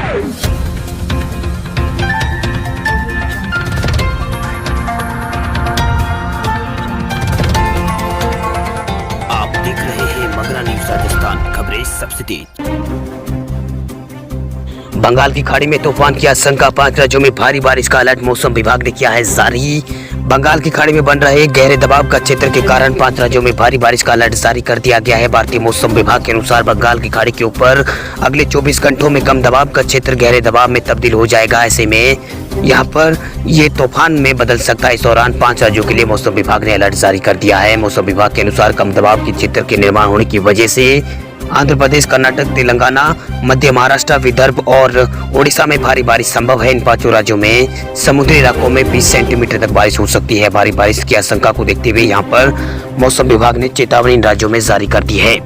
आप देख रहे हैं मगरा न्यूज राजस्थान, खबरें सबसे तेज। बंगाल की खाड़ी में तूफान की आशंका, 5 राज्यों में भारी बारिश का अलर्ट मौसम विभाग ने किया है जारी। बंगाल की खाड़ी में बन रहे गहरे दबाव का क्षेत्र के कारण 5 राज्यों में भारी बारिश का अलर्ट जारी कर दिया गया है। भारतीय मौसम विभाग के अनुसार बंगाल की खाड़ी के ऊपर अगले 24 घंटों में कम दबाव का क्षेत्र गहरे दबाव में तब्दील हो जाएगा। ऐसे में यहाँ पर ये तूफान में बदल सकता है। इस दौरान 5 राज्यों के लिए मौसम विभाग ने अलर्ट जारी कर दिया है। मौसम विभाग के अनुसार कम दबाव के क्षेत्र के निर्माण होने की वजह से आंध्र प्रदेश, कर्नाटक, तेलंगाना, मध्य महाराष्ट्र, विदर्भ और ओडिशा में भारी बारिश संभव है। इन 5 राज्यों में समुद्री इलाकों में 20 सेंटीमीटर तक बारिश हो सकती है। भारी बारिश की आशंका को देखते हुए यहाँ पर मौसम विभाग ने चेतावनी इन राज्यों में जारी कर दी है।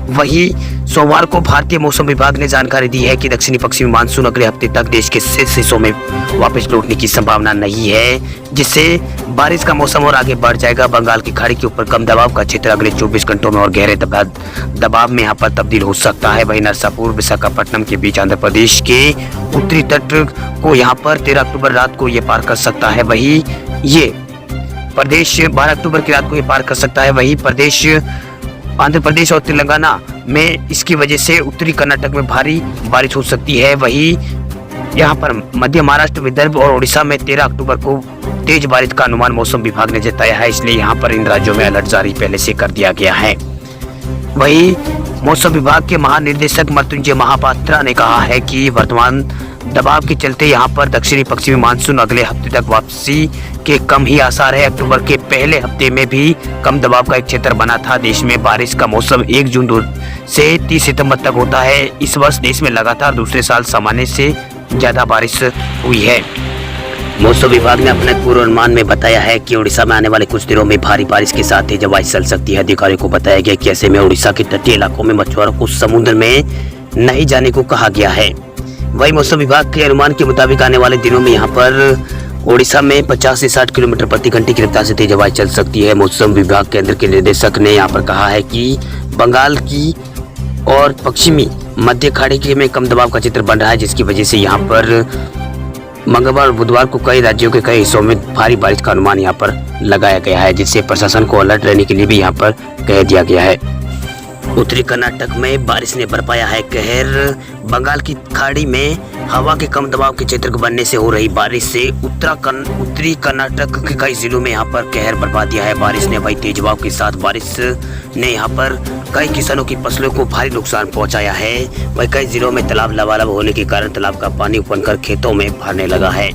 वहीं सोमवार को भारतीय मौसम विभाग ने जानकारी दी है कि दक्षिणी पश्चिमी मानसून अगले हफ्ते तक देश के शेष हिस्सों में वापस लौटने की संभावना नहीं है, जिससे बारिश का मौसम और आगे बढ़ जाएगा। बंगाल की खाड़ी के ऊपर कम दबाव का क्षेत्र अगले 24 घंटों में और गहरे दबाव में यहाँ पर तब्दील हो सकता है। वहीं नरसापुर विशाखापट्टनम के बीच आंध्र प्रदेश के उत्तरी तट को यहाँ पर 13 अक्टूबर रात को ये पार कर सकता है। वही ये प्रदेश 12 अक्टूबर की रात को ये पार कर सकता है। वही प्रदेश आंध्र प्रदेश और तेलंगाना में इसकी वजह से उत्तरी कर्नाटक में भारी बारिश हो सकती है। वहीं यहाँ पर मध्य महाराष्ट्र, विदर्भ और ओडिशा में 13 अक्टूबर को तेज बारिश का अनुमान मौसम विभाग ने जताया है। इसलिए यहाँ पर इन राज्यों में अलर्ट जारी पहले से कर दिया गया है। वहीं मौसम विभाग के महानिदेशक मृत्युंजय महापात्रा ने कहा है कि वर्तमान दबाव के चलते यहाँ पर दक्षिणी पश्चिमी मानसून अगले हफ्ते तक वापसी के कम ही आसार है। अक्टूबर के पहले हफ्ते में भी कम दबाव का एक क्षेत्र बना था। देश में बारिश का मौसम 1 जून से 30 सितंबर तक होता है। इस वर्ष देश में लगातार दूसरे साल सामान्य से ज्यादा बारिश हुई है। मौसम विभाग ने अपने पूर्वानुमान में बताया है कि ओडिशा में आने वाले कुछ दिनों में भारी बारिश के साथ तेज हवाएं चल सकती है। अधिकारियों को बताया गया कि ऐसे में ओडिशा के तटीय इलाकों में मछुआरों को समुद्र में नहीं जाने को कहा गया है। वही मौसम विभाग के अनुमान के मुताबिक आने वाले दिनों में यहाँ पर ओडिशा में 50 से 60 किलोमीटर प्रति घंटे की रफ्तार से तेज हवाएं चल सकती है। मौसम विभाग केंद्र के निदेशक ने यहाँ पर कहा है कि बंगाल की और पश्चिमी मध्य खाड़ी के में कम दबाव का क्षेत्र बन रहा है, जिसकी वजह से यहाँ पर मंगलवार और बुधवार को कई राज्यों के कई हिस्सों में भारी बारिश का अनुमान यहाँ पर लगाया गया है, जिससे प्रशासन को अलर्ट रहने के लिए भी यहाँ पर कह दिया गया है। उत्तरी कर्नाटक में बारिश ने बरपाया है कहर। बंगाल की खाड़ी में हवा के कम दबाव के क्षेत्र को बनने से हो रही बारिश से उत्तरी कर्नाटक के कई जिलों में यहाँ पर कहर बरपा दिया है। बारिश ने वही तेज हवाओं के साथ बारिश ने यहाँ पर कई किसानों की फसलों को भारी नुकसान पहुंचाया है। वही कई जिलों में तालाब लबालब होने के कारण तालाब का पानी उफनकर खेतों में भरने लगा है।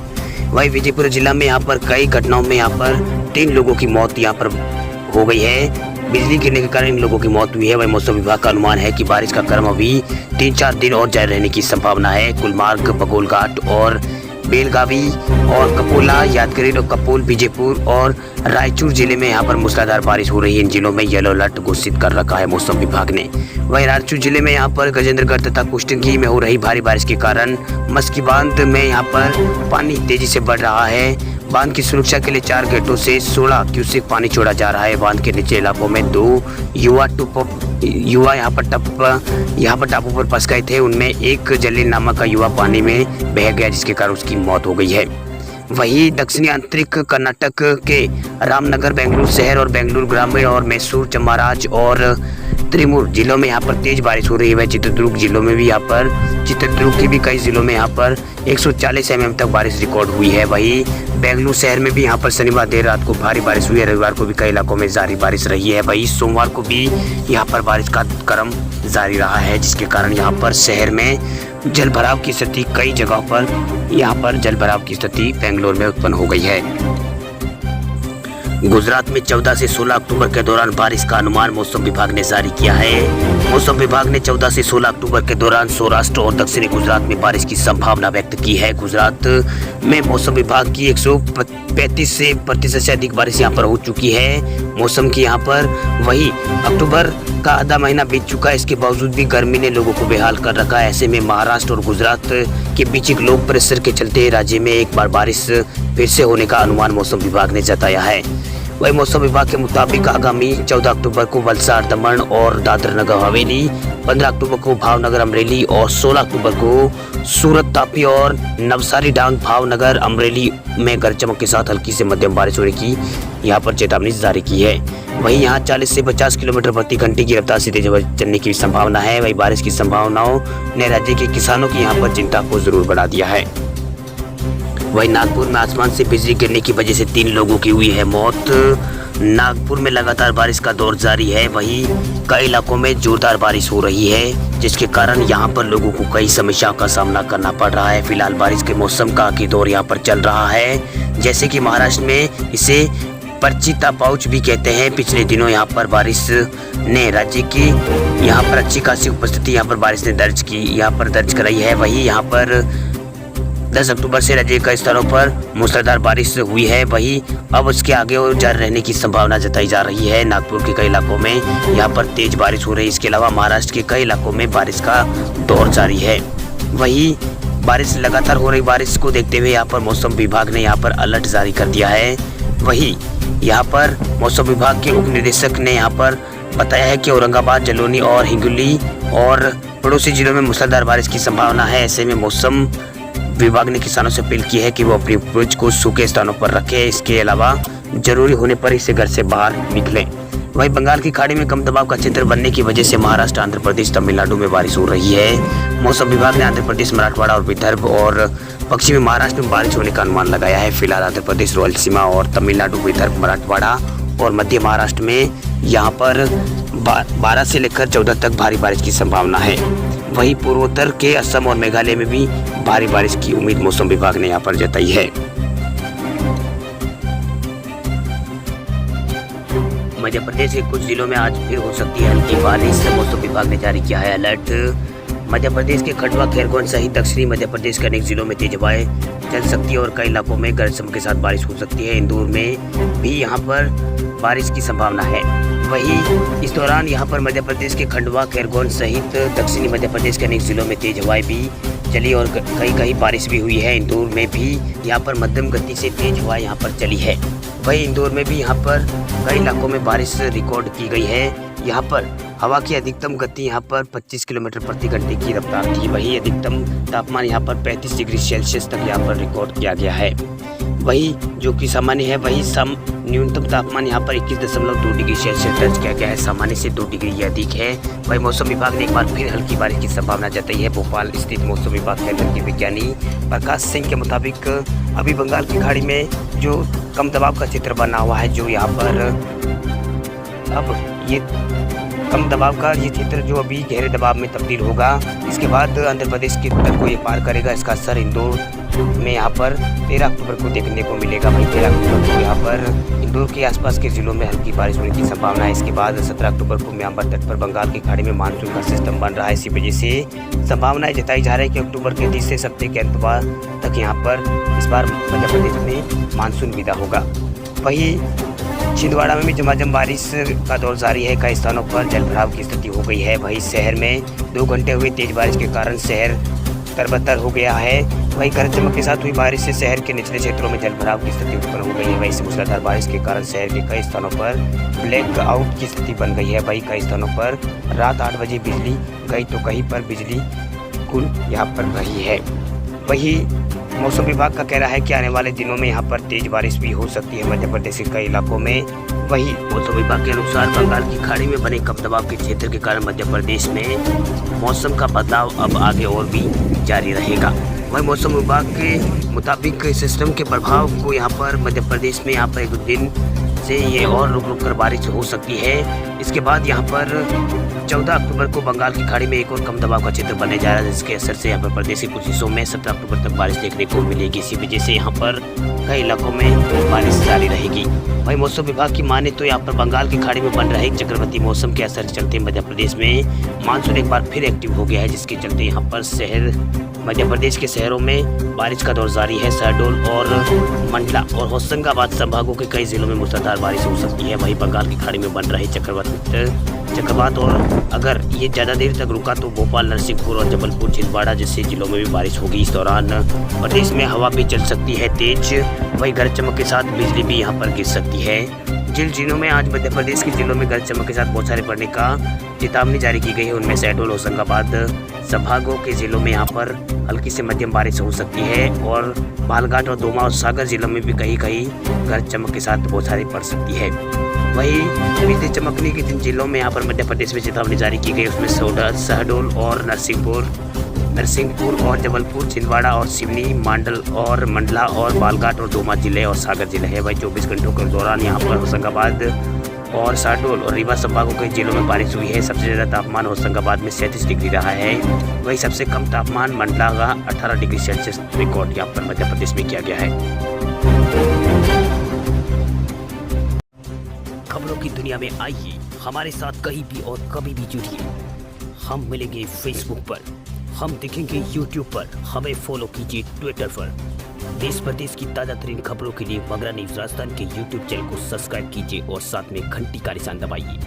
वही विजयपुर जिला में यहाँ पर कई घटनाओं में यहाँ पर 3 लोगों की मौत यहाँ पर हो गई है। बिजली गिरने के कारण इन लोगों की मौत हुई है। वही मौसम विभाग का अनुमान है कि बारिश का क्रम अभी 3-4 दिन और जारी रहने की संभावना है। गुलमार्ग, बगोलघाट और बेलगावी और कपोला, यादगिरी और कपोल, बीजेपुर और रायचूर जिले में यहाँ पर मूसलाधार बारिश हो रही है। इन जिलों में येलो अलर्ट घोषित कर रखा है मौसम विभाग ने। वहीं रायचूर जिले में यहाँ पर गजेंद्रगढ़ तथा कुष्टगी में हो रही भारी बारिश के कारण मस्की बांध में यहाँ पर पानी तेजी से बढ़ रहा है। बांध की सुरक्षा के लिए 4 गेटों से 16 क्यूसेक पानी छोड़ा जा रहा है। बांध के नीचे इलाकों में 2 युवा यहाँ पर टापू पर फंस गए थे। उनमें एक जलील नामक का युवा पानी में बह गया, जिसके कारण उसकी मौत हो गई है। वहीं दक्षिणी आंतरिक कर्नाटक के रामनगर, बेंगलुरु शहर और बेंगलुरु ग्रामीण और मैसूर, चम्माराज और त्रिमूर जिलों में यहाँ पर तेज बारिश हो रही है। चित्रदुर्ग जिलों में भी यहाँ पर चित्रदुर्ग के भी कई जिलों में यहाँ पर 140 mm तक बारिश रिकॉर्ड हुई है। वहीं बेंगलुरु शहर में भी यहाँ पर शनिवार देर रात को भारी बारिश हुई है। रविवार को भी कई इलाकों में जारी बारिश रही है। वहीं सोमवार को भी यहाँ पर बारिश का क्रम जारी रहा है, जिसके कारण यहाँ पर शहर में जल भराव की स्थिति कई जगहों पर यहाँ पर जल भराव की स्थिति बेंगलोर में उत्पन्न हो गई है। गुजरात में 14 से 16 अक्टूबर के दौरान बारिश का अनुमान मौसम विभाग ने जारी किया है। मौसम विभाग ने 14 से 16 अक्टूबर के दौरान सौराष्ट्र और दक्षिणी गुजरात में बारिश की संभावना व्यक्त की है। गुजरात में मौसम विभाग की 135% से अधिक बारिश यहाँ पर हो चुकी है। मौसम की यहाँ पर वही अक्टूबर का आधा महीना बीत चुका है, इसके बावजूद भी गर्मी ने लोगों को बेहाल कर रखा है। ऐसे में महाराष्ट्र और गुजरात के बीच एक लो प्रेशर के चलते राज्य में एक बार बारिश फिर से होने का अनुमान मौसम विभाग ने जताया है। वही मौसम विभाग के मुताबिक आगामी 14 अक्टूबर को वलसाड़, दमन और दादरा नगर हवेली, 15 अक्टूबर को भावनगर, अमरेली और 16 अक्टूबर को सूरत, तापी और नवसारी, डांग, भावनगर, अमरेली में गरज चमक के साथ हल्की से मध्यम बारिश होने की यहाँ पर चेतावनी जारी की है। वहीं यहाँ 40 से 50 किलोमीटर प्रति घंटे की रफ्तार से तेज हवा चलने की संभावना है। वही बारिश की संभावनाओं ने राज्य के किसानों की यहाँ पर चिंता को जरूर बढ़ा दिया है। वहीं नागपुर में आसमान से बिजली गिरने की वजह से 3 लोगों की हुई है मौत। नागपुर में लगातार बारिश का दौर जारी है। वहीं कई इलाकों में जोरदार बारिश हो रही है, जिसके कारण यहां पर लोगों को कई समस्याओं का सामना करना पड़ रहा है। फिलहाल बारिश के मौसम का आखिरी दौर यहां पर चल रहा है, जैसे कि महाराष्ट्र में इसे पर्चिता पाउच भी कहते हैं। पिछले दिनों यहां पर बारिश ने राज्य की यहां पर अच्छी खासी उपस्थिति यहां पर बारिश ने दर्ज कराई है। वहीं यहां पर 10 अक्टूबर से राज्य के कई स्थानों पर मूसलाधार बारिश हुई है। वहीं अब उसके आगे और जारी रहने की संभावना जताई जा रही है। नागपुर के कई इलाकों में यहां पर तेज बारिश हो रही है। इसके अलावा महाराष्ट्र के कई इलाकों में बारिश का दौर जारी है। वहीं बारिश लगातार हो रही बारिश को देखते हुए यहाँ पर मौसम विभाग ने यहाँ पर अलर्ट जारी कर दिया है। वहीं यहाँ पर मौसम विभाग के उप निदेशक ने यहाँ पर बताया है कि औरंगाबाद, जलौनी और हिंगोली और पड़ोसी जिलों में मूसलाधार बारिश की संभावना है। ऐसे में मौसम विभाग ने किसानों से अपील की है कि वो अपनी उपज को सूखे स्थानों पर रखें। इसके अलावा जरूरी होने पर इसे घर से बाहर निकलें। वहीं बंगाल की खाड़ी में कम दबाव का क्षेत्र बनने की वजह से महाराष्ट्र, आंध्र प्रदेश, तमिलनाडु में बारिश हो रही है। मौसम विभाग ने आंध्र प्रदेश, मराठवाड़ा और विदर्भ और पश्चिमी महाराष्ट्र में बारिश होने का अनुमान लगाया है। फिलहाल आंध्र प्रदेश, रायलसीमा और तमिलनाडु, विदर्भ, मराठवाड़ा और मध्य महाराष्ट्र में यहाँ पर 12 से लेकर 14 तक भारी बारिश की संभावना है। वहीं पूर्वोत्तर के असम और मेघालय में भी भारी बारिश की उम्मीद मौसम विभाग ने यहाँ पर जताई है। मध्य प्रदेश के कुछ जिलों में आज फिर हो सकती है हल्की बारिश। मौसम विभाग ने जारी किया है अलर्ट। मध्य प्रदेश के खंडवा, खैरगोन सहित दक्षिणी मध्य प्रदेश के अनेक जिलों में तेज हवाएं चल सकती है और कई इलाकों में गरज चमक के साथ बारिश हो सकती है। इंदौर में भी यहाँ पर बारिश की संभावना है। वहीं इस दौरान यहाँ पर मध्य प्रदेश के खंडवा, खैरगोन सहित दक्षिणी मध्य प्रदेश के अनेक जिलों में तेज हवाएं भी चली और कहीं बारिश भी हुई है। इंदौर में भी यहाँ पर मध्यम गति से तेज हवाएं यहाँ पर चली है। वहीं इंदौर में भी यहाँ पर कई इलाकों में बारिश रिकॉर्ड की गई है। यहाँ पर हवा की अधिकतम गति यहाँ पर 25 किलोमीटर प्रति घंटे की रफ्तार थी। वहीं अधिकतम तापमान यहाँ पर 35 डिग्री सेल्सियस तक यहाँ पर रिकॉर्ड किया गया है। वही जो कि सामान्य है, वही न्यूनतम तापमान यहाँ पर 21.2 डिग्री सेल्सियस दर्ज किया गया है। सामान्य से 2 डिग्री अधिक है। वही मौसम विभाग ने एक बार फिर हल्की बारिश की संभावना जताई है। भोपाल स्थित मौसम विभाग केंद्र के विज्ञानी प्रकाश सिंह के मुताबिक अभी बंगाल की खाड़ी में जो कम दबाव का क्षेत्र बना हुआ है, जो यहाँ पर अब ये कम दबाव का ये क्षेत्र जो अभी गहरे दबाव में तब्दील होगा, इसके बाद आंध्र प्रदेश के तट को ये पार करेगा। इसका असर इंदौर में यहाँ पर 13 अक्टूबर को देखने को मिलेगा। वहीं 13 अक्टूबर को यहाँ पर इंदौर के आसपास के जिलों में हल्की बारिश होने की संभावना है। इसके बाद 17 अक्टूबर को म्यांमार तट पर बंगाल की खाड़ी में मानसून का सिस्टम बन रहा है। इसी वजह से संभावनाएं जताई जा रही है कि अक्टूबर के 30 से सप्ताह के अंत तक यहाँ पर इस बार मध्य प्रदेश में मानसून विदा होगा। वहीं छिंदवाड़ा में भी झमाझम बारिश का दौर जारी है। कई स्थानों पर जलभराव की स्थिति हो गई है। वहीं शहर में 2 घंटे हुई तेज बारिश के कारण शहर तरबतर हो गया है। वहीं गरज चमक के साथ हुई बारिश से शहर के निचले क्षेत्रों में जलभराव की स्थिति उत्पन्न हो गई है। वहीं मूसलाधार बारिश के कारण शहर के कई स्थानों पर ब्लैक आउट की स्थिति बन गई है। वहीं कई स्थानों पर रात 8 बजे बिजली गई तो कहीं पर बिजली गुल यहाँ पर रही है। वहीं मौसम विभाग का कहना है कि आने वाले दिनों में यहाँ पर तेज बारिश भी हो सकती है मध्य प्रदेश के कई इलाकों में। वहीं मौसम विभाग के अनुसार बंगाल की खाड़ी में बने कम दबाव के क्षेत्र के कारण मध्य प्रदेश में मौसम का बदलाव अब आगे और भी जारी रहेगा। वहीं मौसम विभाग के मुताबिक सिस्टम के प्रभाव को यहाँ पर मध्य प्रदेश में यहाँ पर 1 दिन से ये और रुक रुक कर बारिश हो सकती है। इसके बाद यहाँ पर 14 अक्टूबर को बंगाल की खाड़ी में एक और कम दबाव का क्षेत्र बनने जा रहा है, जिसके असर से यहाँ पर प्रदेश के कुछ हिस्सों में 17 अक्टूबर तक बारिश देखने को मिलेगी। इसी वजह से यहाँ पर कई इलाकों में बारिश जारी रहेगी। वहीं मौसम विभाग की माने तो यहाँ पर बंगाल की खाड़ी में बन रहे चक्रवाती मौसम के असर के चलते मध्य प्रदेश में मानसून एक बार फिर एक्टिव हो गया है, जिसके चलते यहाँ पर मध्य प्रदेश के शहरों में बारिश का दौर जारी है। शहडोल और मंडला और होशंगाबाद संभागों के कई जिलों में मूसलाधार बारिश हो सकती है। वहीं बंगाल की खाड़ी में बन रहे चक्रवात और अगर ये ज़्यादा देर तक रुका तो भोपाल, नरसिंहपुर और जबलपुर, छिंदवाड़ा जैसे जिलों में भी बारिश होगी। इस दौरान प्रदेश में हवा भी चल सकती है तेज। वहीं गरज चमक के साथ बिजली भी यहाँ पर गिर सकती है। जिलों में आज मध्य प्रदेश के जिलों में गरज चमक के साथ बौछारें पड़ने का चेतावनी जारी की गई है। उनमें शहडोल, होशंगाबाद संभागों के जिलों में यहाँ पर हल्की से मध्यम बारिश हो सकती है और बालघाट और दोमा और सागर जिलों में भी कहीं कहीं गरज चमक के साथ बौछारें पड़ सकती है। वहीं बीते चमकने के जिन जिलों में यहाँ पर मध्य प्रदेश में चेतावनी जारी की गई उसमें शहडोल और नरसिंहपुर और जबलपुर, छिंदवाड़ा और सिवनी, मांडल और मंडला और बालघाट और दोमा जिले और सागर जिले है। वही 24 घंटों के दौरान यहाँ पर होशंगाबाद और शहडोल और रीवा संभागों के जिलों में बारिश हुई है। सबसे ज़्यादा तापमान होशंगाबाद में 37 डिग्री रहा है। वहीं सबसे कम तापमान मंडला का 18 डिग्री सेल्सियस रिकॉर्ड यहाँ पर मध्य प्रदेश में किया गया है। खबरों की दुनिया में आइए हमारे साथ कहीं भी और कभी भी जुड़िए। हम मिलेंगे फेसबुक पर, हम दिखेंगे यूट्यूब पर, हमें फॉलो कीजिए ट्विटर पर। देश प्रदेश की ताज़ा तरीन खबरों के लिए मगरा न्यूज़ राजस्थान के यूट्यूब चैनल को सब्सक्राइब कीजिए और साथ में घंटी का निशान दबाइए।